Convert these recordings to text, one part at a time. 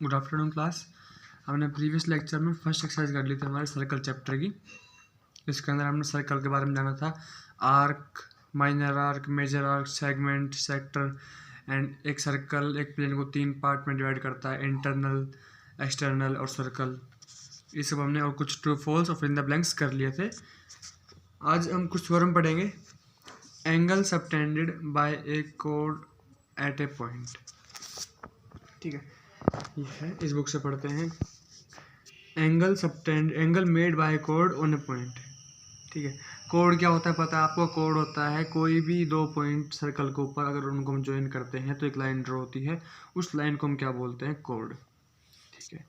Good afternoon class. हमने previous lecture में first exercise कर ली थी हमारे सर्कल चैप्टर की। इसके अंदर हमने सर्कल के बारे में जाना था, arc, minor arc, major arc, segment, sector and एक सर्कल एक प्लेन को 3 पार्ट में डिवाइड करता है, इंटरनल, एक्सटर्नल और सर्कल। ये सब हमने और कुछ ट्रू फॉल्स और फिल इन द ब्लैंक्स कर लिए थे। आज हम कुछ थ्योरम पढ़ेंगे। एंगल सबटेंडेड बाय ए कोड एट ए पॉइंट, ठीक है, ये है, इस बुक से पढ़ते हैं। एंगल मेड बाय कोड ऑन ए पॉइंट, ठीक है। कोड क्या होता है पता है आपको? कोड होता है कोई भी 2 पॉइंट सर्कल के ऊपर अगर उनको हम ज्वाइन करते हैं तो एक लाइन ड्रॉ होती है, उस लाइन को हम क्या बोलते हैं? कोड, ठीक है।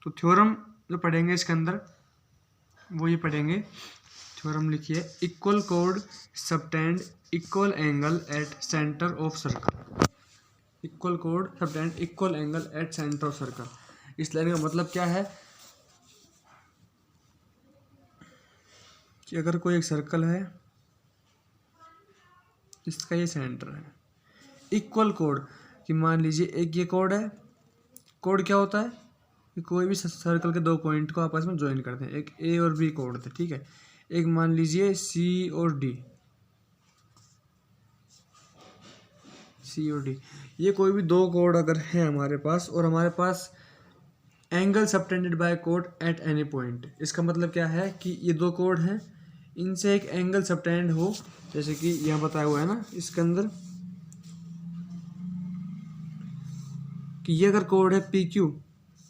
तो थ्योरम जो पढ़ेंगे इसके अंदर वो ये पढ़ेंगे। थ्योरम लिखिए, equal code subtend equal angle at centre of circle. Equal code subtend equal angle at centre of circle. इस लाइन का मतलब क्या है कि अगर कोई एक सर्कल है, इसका ये सेंटर है, इक्वल कोड कि मान लीजिए एक ये कोड है। कोड क्या होता है कि कोई भी सर्कल के 2 पॉइंट को आपस में ज्वाइन करते हैं। एक ए और बी कोड थे, ठीक है। एक मान लीजिए सी और डी, ये कोई भी 2 कोड अगर है हमारे पास और हमारे पास एंगल सबटेंडेड बाय कोड एट एनी पॉइंट, इसका मतलब क्या है कि ये 2 कोड हैं, इनसे एक एंगल सबटेंड हो, जैसे कि यहाँ बताया हुआ है ना इसके अंदर कि ये अगर कोड है पी क्यू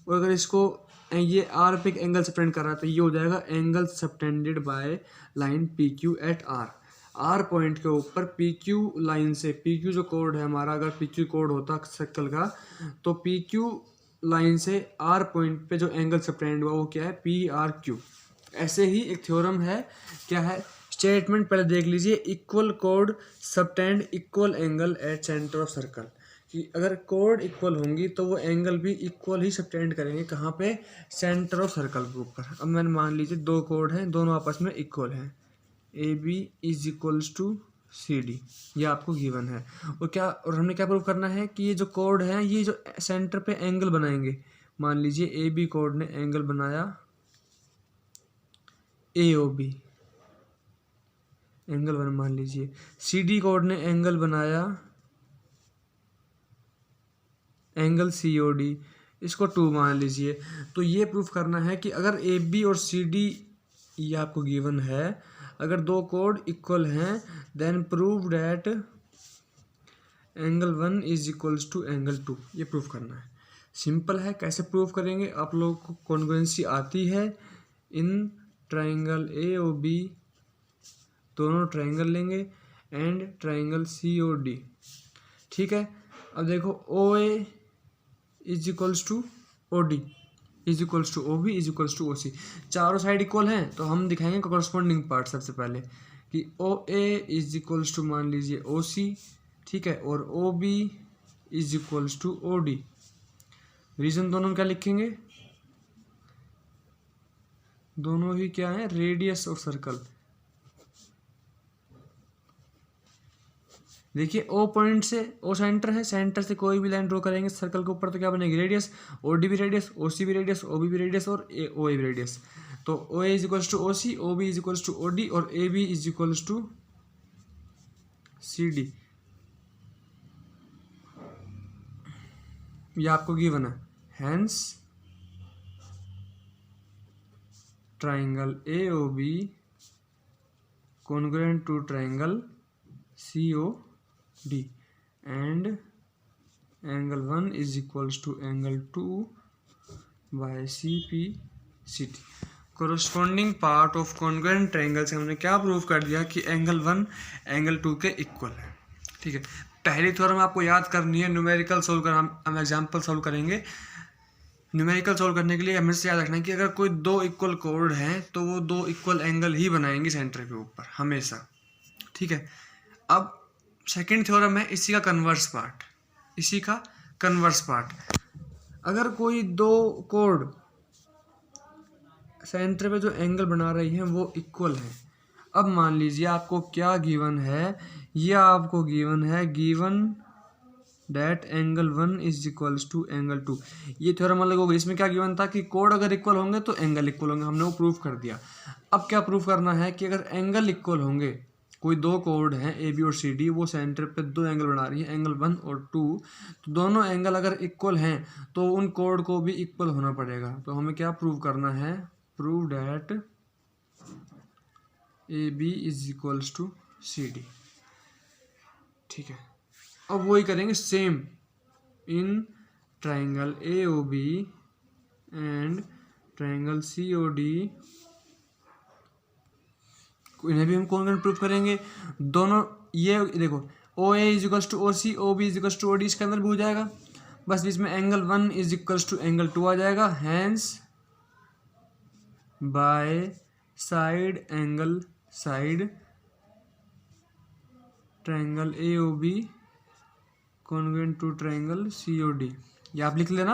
और अगर इसको ये आर पे एक एंगल सबटेंड कर रहा है तो ये हो जाएगा angle subtended by line P Q at R. R point के ऊपर पी क्यू लाइन से, पी क्यू जो कोड है हमारा, अगर पी क्यू कोड होता सर्कल का तो पी क्यू लाइन से आर पॉइंट पे जो एंगल सबटेंड हुआ वो क्या है? P R Q. ऐसे ही एक थ्योरम है, क्या है? स्टेटमेंट पहले देख लीजिए, equal code subtend equal angle at centre of circle, कि अगर कोड इक्वल होंगी तो वो एंगल भी इक्वल ही सबटेंड करेंगे, कहाँ पे? सेंटर ऑफ सर्कल के ऊपर। अब मैंने मान लीजिए 2 कोड हैं, दोनों आपस में इक्वल हैं, A B is equals to C D, ये आपको गिवन है। और हमने क्या प्रूव करना है कि ये जो कोड है ये जो सेंटर पे एंगल बनाएंगे, मान लीजिए ए बी कोड ने एंगल बनाया ए ओ बी, एंगल बना, मान लीजिए सी डी कोड ने एंगल बनाया एंगल सी ओ डी, इसको 2 मान लीजिए। तो ये प्रूफ करना है कि अगर ए बी और सी डी, ये आपको गिवन है, अगर 2 कोड इक्वल हैं then prove that angle 1 is equals to angle 2। ये प्रूफ करना है, सिंपल है। कैसे प्रूफ करेंगे? आप लोगों को कॉन्ग्रुएंसी आती है। In triangle A O B, दोनों ट्राइंगल लेंगे and triangle C O D, ठीक है। अब देखो O A is equals to O D is equals to O B is equals to O C, चारों साइड इक्वल हैं तो हम दिखाएंगे कॉरस्पॉन्डिंग पार्ट सबसे पहले कि O A is equals to मान लीजिए ओ सी, ठीक है, और O B is equals to O D. Reason दोनों क्या लिखेंगे? दोनों ही क्या है? Radius of circle. देखिए ओ पॉइंट से, ओ सेंटर है, सेंटर से कोई भी लाइन ड्रॉ करेंगे सर्कल के ऊपर तो क्या बनेगी? रेडियस। ओ डी भी रेडियस, ओ सी भी रेडियस, ओ बी भी रेडियस और ओ ए भी रेडियस। तो O A is equals to O C, O B is equals to O D और A B is equals to C D. ये आपको given है। Hence triangle A O B congruent to triangle C O D and angle 1 is equals to angle 2 by CP CT। corresponding part of congruent triangle से हमने क्या prove कर दिया कि angle 1 angle 2 के इक्वल है, ठीक है। पहली थ्योरम आपको याद करनी है, न्यूमेरिकल सोल्व कर, हम एग्जाम्पल सोल्व करेंगे। न्यूमेरिकल सोल्व करने के लिए हमेशा याद रखना है कि अगर कोई 2 इक्वल कोड हैं तो वो 2 इक्वल एंगल ही बनाएंगे सेंटर के ऊपर हमेशा, ठीक है। अब सेकेंड थ्योरम है इसी का कन्वर्स पार्ट, अगर कोई 2 कोड सेंटर पे जो एंगल बना रही हैं वो इक्वल है। अब मान लीजिए आपको क्या गिवन है? ये आपको गिवन है, given that angle 1 is equals to angle 2। ये थ्योरम अलग हो गया। इसमें क्या गिवन था कि कोड अगर इक्वल होंगे तो एंगल इक्वल होंगे, हमने वो प्रूफ कर दिया। अब क्या प्रूफ करना है कि अगर एंगल इक्वल होंगे, कोई दो कोड हैं ए बी और सी डी, वो सेंटर पे दो एंगल बना रही है, एंगल 1 और 2, तो दोनों एंगल अगर इक्वल हैं तो उन कोड को भी इक्वल होना पड़ेगा। तो हमें क्या प्रूव करना है, prove that A B is equals to C D. ठीक है, अब वही करेंगे same in triangle A O B and triangle C O D, इन्हें भी हम कौन प्रूव करेंगे। दोनों ये देखो, O A is equals to O C, O B is equals to O D, इसके अंदर भी हो जाएगा। बस इसमें angle 1 is equals to angle 2 आ जाएगा। Hence by side angle side triangle A O B congruent to triangle C O D. ये आप लिख लेना,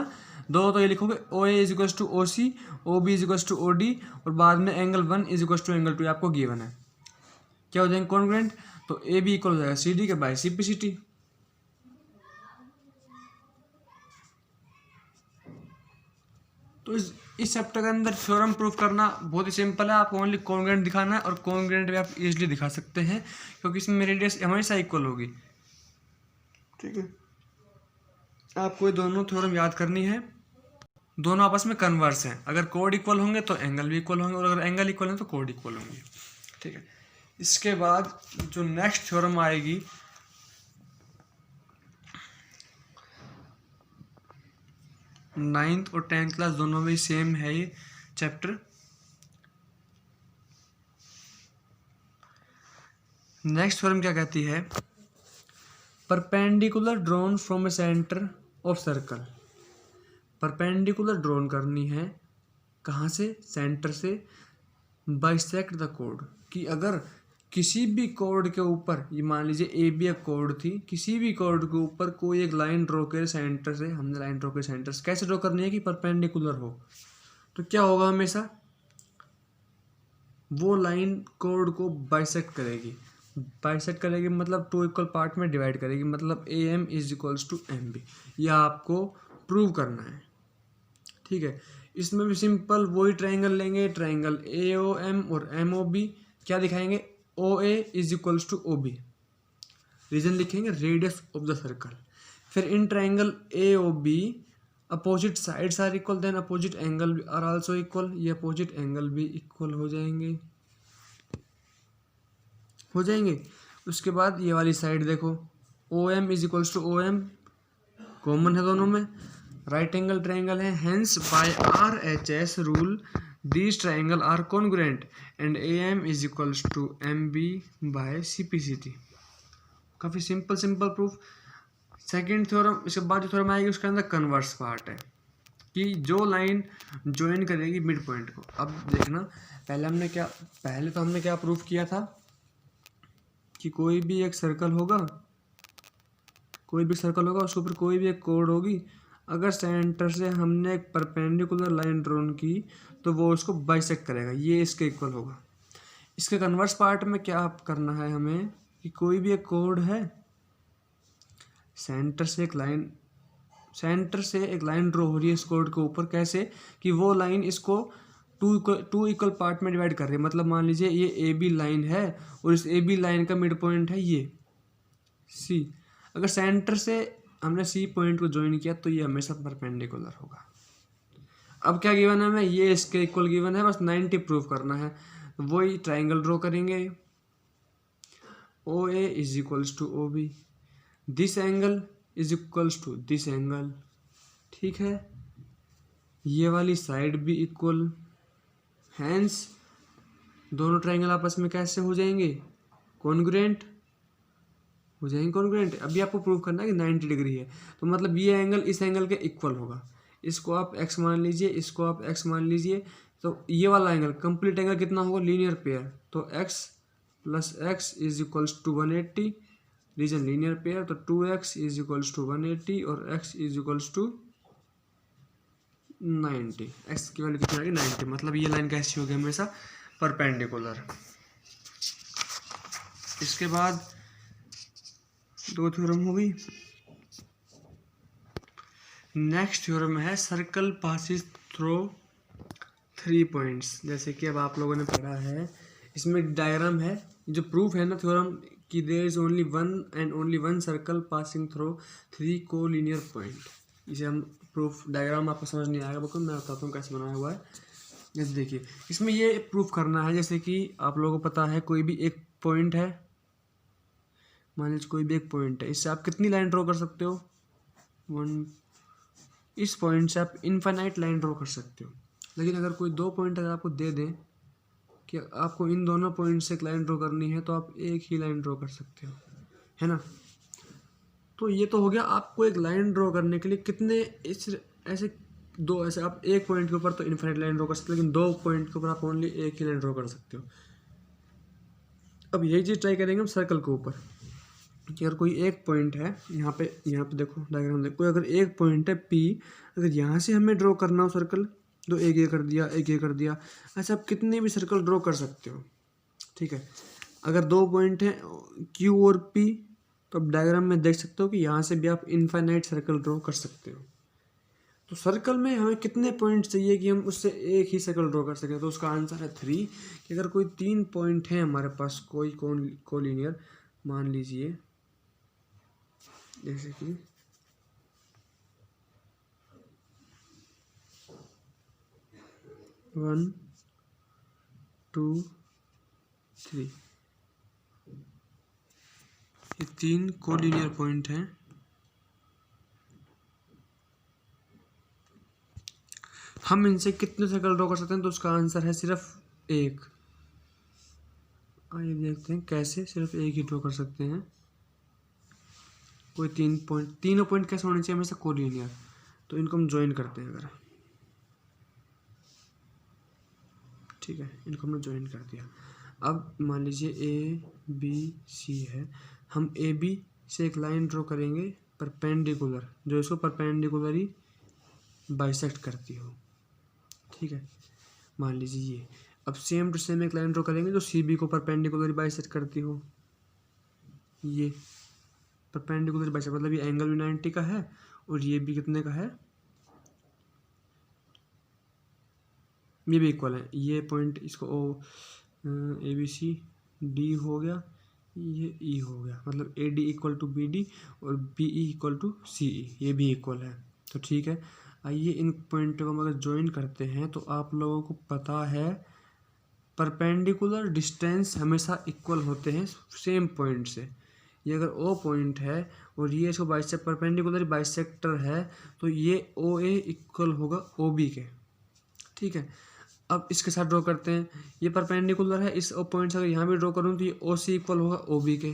दो तो ये लिखोगे O A is equals to O C, O B is equals to O D, और बाद में angle 1 is equals to angle 2 आपको गिवन है। क्या हो जाएंगे कॉन्ग्रुएंट, तो ए बी इक्वल हो जाएगा सी डी के by C P C T. तो इस चैप्टर के अंदर थ्योरम प्रूफ करना बहुत ही सिंपल है। आपको ओनली कॉन्ग्रुएंट दिखाना है, और कॉन्ग्रुएंट भी आप इजीली दिखा सकते हैं क्योंकि इसमें रेडियस हमेशा इक्वल होगी। ठीक है, आपको ये दोनों थ्योरम याद करनी है। दोनों आपस में कन्वर्स हैं, अगर कोड इक्वल होंगे तो एंगल भी इक्वल होंगे, और अगर एंगल इक्वल है तो कोड इक्वल होंगे। ठीक है, इसके बाद जो नेक्स्ट थ्योरम आएगी, नाइन्थ और 10th क्लास दोनों में सेम है ये चैप्टर। नेक्स्ट थ्योरम क्या कहती है, perpendicular drawn from A centre of circle. Perpendicular drawn करनी है, कहाँ से, सेंटर से, बाइसेक्ट द कोड, कि अगर किसी भी कोड के ऊपर, ये मान लीजिए ए बी एक कोड थी, किसी भी कोड के ऊपर कोई एक लाइन ड्रॉ करे सेंटर से, हमने लाइन ड्रॉ करे सेंटर से, कैसे ड्रॉ करनी है कि परपेंडिकुलर हो, तो क्या होगा, हमेशा वो लाइन कोड को बाइसेक्ट करेगी। बाइसेक्ट करेगी मतलब टू इक्वल पार्ट में डिवाइड करेगी, मतलब A M is equals to M B. यह आपको प्रूव करना है। ठीक है, इसमें भी सिंपल वही ट्राइंगल लेंगे, ट्राइंगल ए ओ एम और एम ओ बी, क्या दिखाएंगे, O A is equals to O B, reason लिखेंगे रेडियस ऑफ द सर्कल। फिर in triangle A O B opposite sides are equal, then opposite angle are also equal, ये opposite angle भी equal हो जाएंगे। उसके बाद ये वाली साइड देखो, O M is equals to O M, common है दोनों में, राइट एंगल ट्राइंगल है, hence by R H S rule these triangle are congruent and A M is equals to M B by C P C T. काफ़ी simple proof. Second theorem, इसके बाद जो theorem आएगी उसके अंदर converse part है, कि जो लाइन ज्वाइन करेगी मिड पॉइंट को। अब देखना, पहले तो हमने क्या प्रूफ किया था कि कोई भी एक सर्कल होगा, उसके ऊपर कोई भी एक कोड होगी, अगर सेंटर से हमने एक परपेंडिकुलर लाइन ड्रॉन की तो वो उसको बाइसेक्ट करेगा, ये इसके इक्वल होगा। इसके कन्वर्स पार्ट में क्या करना है हमें, कि कोई भी एक कोड है, सेंटर से एक लाइन ड्रॉ हो रही है इस कोड के ऊपर, कैसे कि वो लाइन इसको टू इक्वल पार्ट में डिवाइड कर रही है। मतलब मान लीजिए ये ए बी लाइन है और इस ए बी लाइन का मिड पॉइंट है ये सी, अगर सेंटर से हमने सी पॉइंट को ज्वाइन किया तो ये हमेशा परपेंडिकुलर होगा। अब क्या गिवन है हमें, ये इसके इक्वल गिवन है, बस 90 प्रूव करना है। वही ट्राइंगल ड्रॉ करेंगे, O A is equals to O B, this angle is equals to this angle. ठीक है, ये वाली साइड भी इक्वल, हैंस दोनों ट्राइंगल आपस में कैसे हो जाएंगे, कॉन्ग्रुएंट हो जाएंगे, कॉन्ग्रुएंट। अभी आपको प्रूव करना है कि 90 डिग्री है, तो मतलब ये एंगल इस एंगल के इक्वल होगा। इसको आप x मान लीजिए, इसको आप x मान लीजिए, तो ये वाला एंगल कंप्लीट एंगल कितना होगा, लीनियर पेयर, तो x plus x is equals to 180, reason linear pair, तो 2x इज इक्वल्स टू 180 और x is equals to 90। x की वैल्यू कितनी आएगी, 90, मतलब ये लाइन कैसी होगी, हमेशा परपेंडिकुलर। इसके बाद दो थ्योरम हो गई, नेक्स्ट थ्योरम है सर्कल पासिस थ्रू 3 पॉइंट्स। जैसे कि अब आप लोगों ने पढ़ा है, इसमें डायग्राम है, जो प्रूफ है ना थ्योरम कि there is only one and only one circle passing through 3 collinear point. इसे हम प्रूफ डायग्राम आपको समझ नहीं आएगा, बिल्कुल मैं बताता हूँ कैसे बनाया हुआ है। जैसे देखिए, इसमें ये प्रूफ करना है, जैसे कि आप लोगों को पता है कोई भी एक पॉइंट है, मान लीजिए कोई भी एक पॉइंट है, इससे आप कितनी लाइन ड्रॉ कर सकते हो, 1। इस पॉइंट से आप इनफाइनाइट लाइन ड्रॉ कर सकते हो। लेकिन अगर कोई 2 पॉइंट अगर आपको दे दें कि आपको इन दोनों पॉइंट से एक लाइन ड्रॉ करनी है, तो आप एक ही लाइन ड्रॉ कर सकते हो, है ना। तो ये तो हो गया आपको एक लाइन ड्रॉ करने के लिए कितने ऐसे आप एक पॉइंट के ऊपर तो इनफाइनाइट लाइन ड्रॉ कर सकते हो, लेकिन 2 पॉइंट के ऊपर आप ओनली एक ही लाइन ड्रॉ कर सकते हो। अब यही चीज़ ट्राई करेंगे हम सर्कल के ऊपर कि अगर कोई एक पॉइंट है यहाँ पे देखो डायग्राम देखो, कोई अगर एक पॉइंट है P, अगर यहाँ से हमें ड्रॉ करना हो सर्कल, तो एक ये कर दिया, एक ये कर दिया, ऐसे आप कितने भी सर्कल ड्रॉ कर सकते हो, ठीक है। अगर 2 पॉइंट हैं Q और P, तो अब डायग्राम में देख सकते हो कि यहाँ से भी आप इनफाइनाइट सर्कल ड्रॉ कर सकते हो। तो सर्कल में हमें कितने पॉइंट चाहिए कि हम उससे एक ही सर्कल ड्रॉ कर सकें, तो उसका आंसर है 3। कि अगर कोई 3 पॉइंट है हमारे पास कोई कोलिनियर, मान लीजिए जैसे कि वन, 2, 3, ये 3 कोलिनियर पॉइंट हैं। हम इनसे कितने सर्कल ड्रॉ कर सकते हैं, तो उसका आंसर है सिर्फ 1। आइए देखते हैं कैसे सिर्फ एक ही ड्रॉ कर सकते हैं। कोई 3 पॉइंट, तीनों पॉइंट कैसे होने चाहिए हमेशा कोलिनियर, तो इनको हम ज्वाइन करते हैं अगर, ठीक है, इनको हमने ज्वाइन कर दिया। अब मान लीजिए ABC है, हम AB से एक लाइन ड्रॉ करेंगे परपेंडिकुलर, जो इसको परपेंडिकुलरली बाइसेक्ट करती हो, ठीक है। मान लीजिए ये, अब सेम टू सेम एक लाइन ड्रॉ करेंगे जो CB को परपेंडिकुलरली बाइसेक्ट करती हो। ये परपेंडिकुलर बाइसेक्ट मतलब ये एंगल भी 90 का है और ये भी कितने का है, ये भी इक्वल है। ये पॉइंट इसको ABCD हो गया, ये E हो गया, मतलब AD इक्वल टू BD और BE इक्वल टू CE, ये भी इक्वल है। तो ठीक है, आइए इन पॉइंटों को हम अगर ज्वाइन करते हैं, तो आप लोगों को पता है परपेंडिकुलर डिस्टेंस हमेशा इक्वल होते हैं सेम पॉइंट से। ये अगर O पॉइंट है और ये इसको बाइसेक्ट परपेंडिकुलर बाइसेक्टर है, तो ये OA इक्वल होगा OB के, ठीक है। अब इसके साथ ड्रॉ करते हैं, ये परपेंडिकुलर है, इस पॉइंट से अगर यहाँ भी ड्रॉ करूँ तो ये OC इक्वल होगा OB के,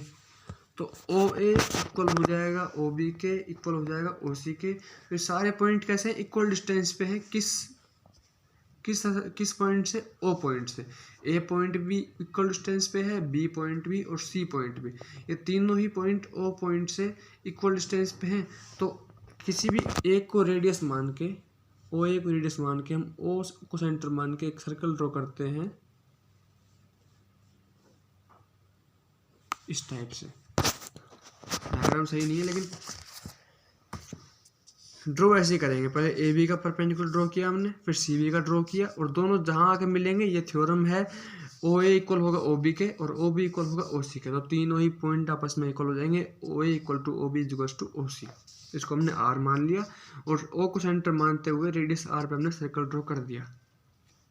तो OA इक्वल हो जाएगा OB के, इक्वल हो जाएगा OC के। तो सारे पॉइंट कैसे हैं, इक्वल डिस्टेंस पे हैं, किस पॉइंट से, O पॉइंट से। A पॉइंट भी इक्वल डिस्टेंस पे है, B पॉइंट भी और C पॉइंट भी, ये तीनों ही पॉइंट O पॉइंट से इक्वल डिस्टेंस पे हैं। तो किसी भी एक को रेडियस मान के, OA को रेडियस मान के हम O को सेंटर मान के एक सर्कल ड्रॉ करते हैं इस टाइप से। डायग्राम सही नहीं है लेकिन ड्रॉ ऐसे ही करेंगे। पहले AB का परपेंडिकुलर ड्रॉ किया हमने, फिर CB का ड्रॉ किया, और दोनों जहाँ आके मिलेंगे ये थ्योरम है, OA इक्वल होगा OB के और OB इक्वल होगा OC के, तो तीनों ही पॉइंट आपस में इक्वल हो जाएंगे। OA equal to OB equal to OC, इसको हमने R मान लिया और O को सेंटर मानते हुए रेडियस R पे हमने सर्कल ड्रॉ कर दिया,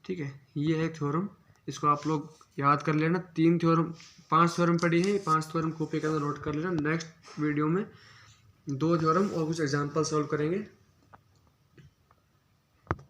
ठीक है। ये है थ्योरम, इसको आप लोग याद कर लेना। 5 थ्योरम पड़ी है, 5 थ्योरम कॉपी के अंदर नोट कर लेना। नेक्स्ट वीडियो में 2 थ्योरम और कुछ एग्जाम्पल सॉल्व करेंगे।